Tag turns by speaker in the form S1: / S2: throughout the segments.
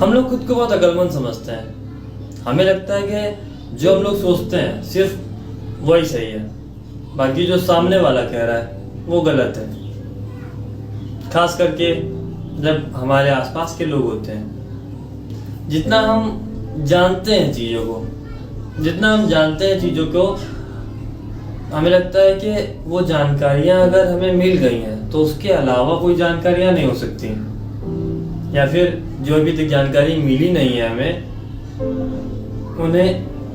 S1: हम लोग खुद को बहुत अक्लमंद समझते हैं। हमें लगता है कि जो हम लोग सोचते हैं सिर्फ वही सही है, बाकी जो सामने वाला कह रहा है वो गलत है। खास करके जब हमारे आसपास के लोग होते हैं, जितना हम जानते हैं चीज़ों को, हमें लगता है कि वो जानकारियां अगर हमें मिल गई हैं तो उसके अलावा कोई जानकारियां नहीं हो सकती, या फिर जो अभी तक जानकारी मिली नहीं है हमें, उन्हें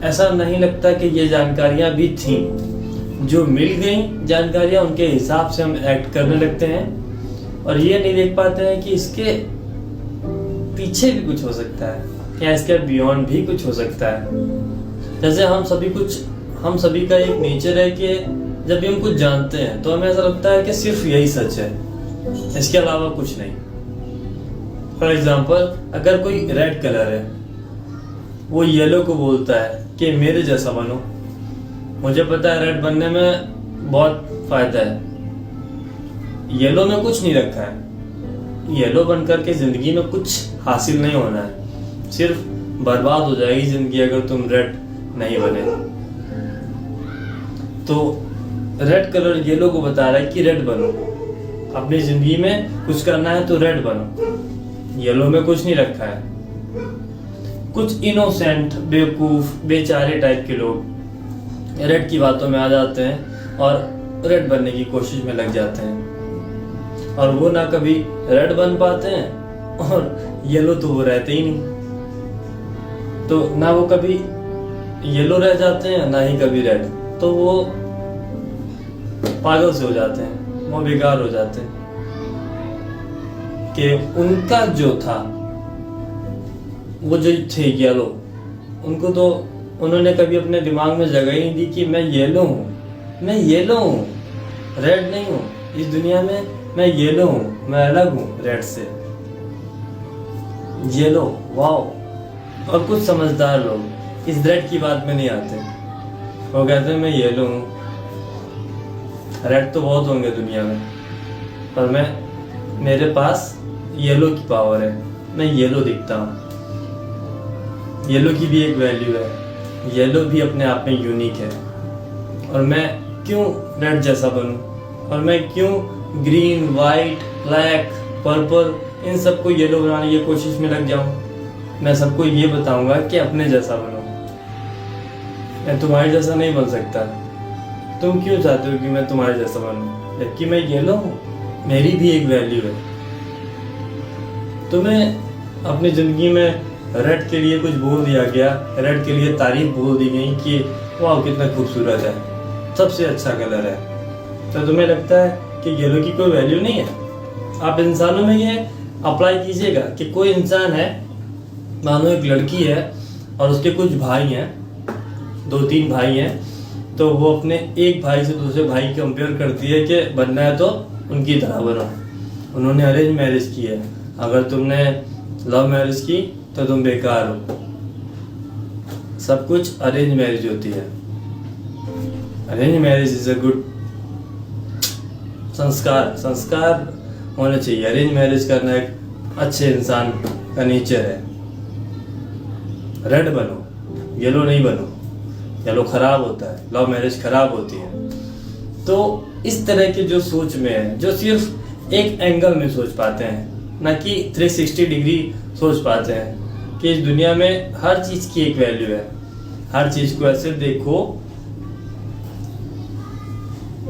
S1: ऐसा नहीं लगता कि ये जानकारियां भी थीं। जो मिल गई जानकारियां उनके हिसाब से हम एक्ट करने लगते हैं और ये नहीं देख पाते हैं कि इसके पीछे भी कुछ हो सकता है या इसके बियॉन्ड भी कुछ हो सकता है। जैसे हम सभी का एक नेचर है कि जब भी हम कुछ जानते हैं तो हमें ऐसा लगता है कि सिर्फ यही सच है, इसके अलावा कुछ नहीं। फॉर एग्जाम्पल, अगर कोई रेड कलर है, वो येलो को बोलता है कि मेरे जैसा बनो। मुझे पता है रेड बनने में बहुत फायदा है, येलो में कुछ नहीं रखा है। येलो बनकर के जिंदगी में कुछ हासिल नहीं होना है, सिर्फ बर्बाद हो जाएगी जिंदगी अगर तुम रेड नहीं बने। तो रेड कलर येलो को बता रहा है कि रेड बनो, अपनी जिंदगी में कुछ करना है तो रेड बनो। येलो में कुछ नहीं रखा है। कुछ इनोसेंट, बेवकूफ, बेचारे टाइप के लोग रेड की बातों में आ जाते हैं और रेड बनने की कोशिश में लग जाते हैं, और वो ना कभी रेड बन पाते हैं और येलो तो वो रहते ही नहीं। तो ना वो कभी येलो रह जाते हैं ना ही कभी रेड, तो वो पागल से हो जाते हैं, वो बेकार हो जाते हैं कि उनका जो था, वो जो थे येलो, उनको तो उन्होंने कभी अपने दिमाग में जगह ही नहीं दी कि मैं येलो हूँ, रेड नहीं हूँ। इस दुनिया में मैं येलो हूँ, मैं अलग हूँ रेड से। Yellow, wow. और कुछ समझदार लोग इस रेड की बात में नहीं आते, वो कहते हैं मैं येलो हूँ, रेड तो बहुत होंगे दुनिया में, पर मेरे पास येलो की पावर है, मैं येलो दिखता हूँ। येलो की भी एक वैल्यू है, येलो भी अपने आप में यूनिक है। और मैं क्यों रेड जैसा बनूं, और मैं क्यों ग्रीन, वाइट, ब्लैक, पर्पल इन सबको येलो बनाने की कोशिश में लग जाऊं। मैं सबको ये बताऊंगा कि अपने जैसा बनो, मैं तुम्हारे जैसा नहीं बन सकता। तुम क्यों चाहते हो कि मैं तुम्हारे जैसा बनूं, जबकि मैं येलो हूँ, मेरी भी एक वैल्यू है। तुम्हें अपनी जिंदगी में रेड के लिए कुछ बोल दिया गया, रेड के लिए तारीफ बोल दी गई कि वाह कितना खूबसूरत है, सबसे अच्छा कलर है, तो तुम्हें लगता है कि येलो की कोई वैल्यू नहीं है। आप इंसानों में ये अप्लाई कीजिएगा कि कोई इंसान है, मानो एक लड़की है और उसके कुछ भाई हैं, 2-3 भाई हैं, तो वो अपने एक भाई से दूसरे भाई कंपेयर करती है कि बनना है तो उनकी तरह बनो। उन्होंने अरेंज मैरिज की है, अगर तुमने लव मैरिज की तो तुम बेकार हो। सब कुछ अरेंज मैरिज होती है। Arrange marriage is a good संस्कार होने चाहिए। अरेंज मैरिज करना एक अच्छे इंसान का नेचर है। रेड बनो, येलो नहीं बनो। येलो खराब होता है, लव मैरिज खराब होती है। तो इस तरह के जो सोच में है, जो सिर्फ एक एंगल में सोच पाते हैं, ना कि 360 डिग्री सोच पाते हैं कि इस दुनिया में हर चीज की एक वैल्यू है। हर चीज को ऐसे देखो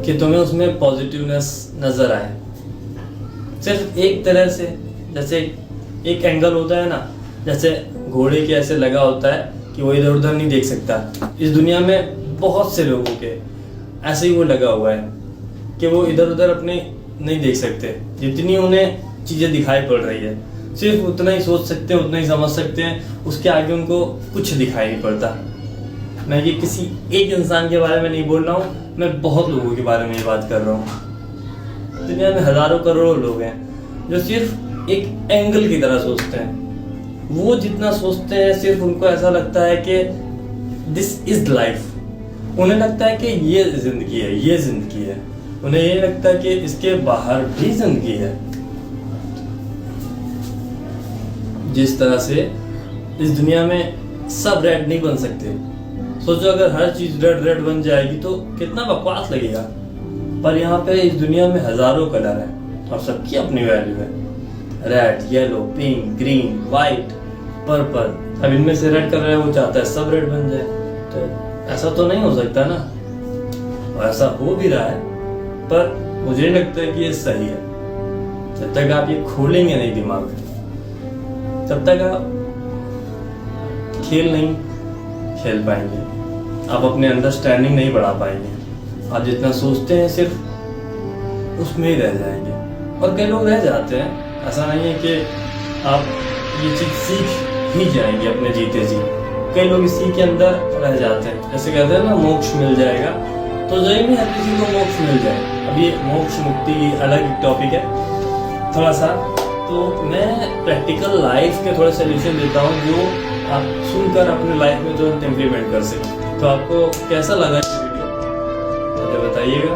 S1: कि तुम्हें उसमें पॉजिटिवनेस नजर आए। सिर्फ एक तरह से, जैसे एक एंगल होता है ना, जैसे घोड़े के ऐसे लगा होता है कि वो इधर उधर नहीं देख सकता। इस दुनिया में बहुत से लोगों के ऐसे ही वो लगा हुआ है कि वो इधर उधर अपने नहीं देख सकते। जितनी उन्हें चीजें दिखाई पड़ रही है, सिर्फ उतना ही सोच सकते हैं, उतना ही समझ सकते हैं, उसके आगे उनको कुछ दिखाई नहीं पड़ता। मैं ये किसी एक इंसान के बारे में नहीं बोल रहा हूँ, मैं बहुत लोगों के बारे में ये बात कर रहा हूँ। दुनिया में हजारों करोड़ों लोग हैं जो सिर्फ एक एंगल की तरह सोचते हैं। वो जितना सोचते हैं, सिर्फ उनको ऐसा लगता है कि दिस इज लाइफ। उन्हें लगता है कि ये जिंदगी है, ये जिंदगी है। उन्हें ये लगता है कि इसके बाहर भी जिंदगी है। जिस तरह से इस दुनिया में सब रेड नहीं बन सकते। सोचो अगर हर चीज रेड रेड बन जाएगी तो कितना बकवास लगेगा। पर यहाँ पे इस दुनिया में हजारों कलर हैं और सबकी अपनी वैल्यू है। Red, yellow, pink, green, white, purple. अब इनमें से रेड कलर है, वो चाहता है सब रेड बन जाए, तो ऐसा तो नहीं हो सकता ना। और ऐसा हो भी रहा है, पर मुझे नहीं लगता है कि ये सही है। जब तक आप ये खोलेंगे नहीं दिमाग, तब तक आप खेल नहीं खेल पाएंगे, आप अपने अंडरस्टैंडिंग नहीं बढ़ा पाएंगे। आप जितना सोचते हैं सिर्फ उसमें ही रह जाएंगे। और कई लोग रह जाते हैं, ऐसा नहीं है कि आप ये चीज सीख ही जाएंगे अपने जीते जी। कई लोग इसी के अंदर रह जाते हैं। जैसे कहते हैं ना मोक्ष मिल जाएगा, तो जरूरी नहीं हर किसी को मोक्ष मिल जाए। अब ये मोक्ष मुक्ति अलग एक टॉपिक है थोड़ा सा। तो मैं प्रैक्टिकल लाइफ के थोड़े सोल्यूशन देता हूँ जो आप सुनकर अपने लाइफ में तुरंत इम्प्लीमेंट कर सकें। तो आपको कैसा लगा ये वीडियो मुझे बताइएगा।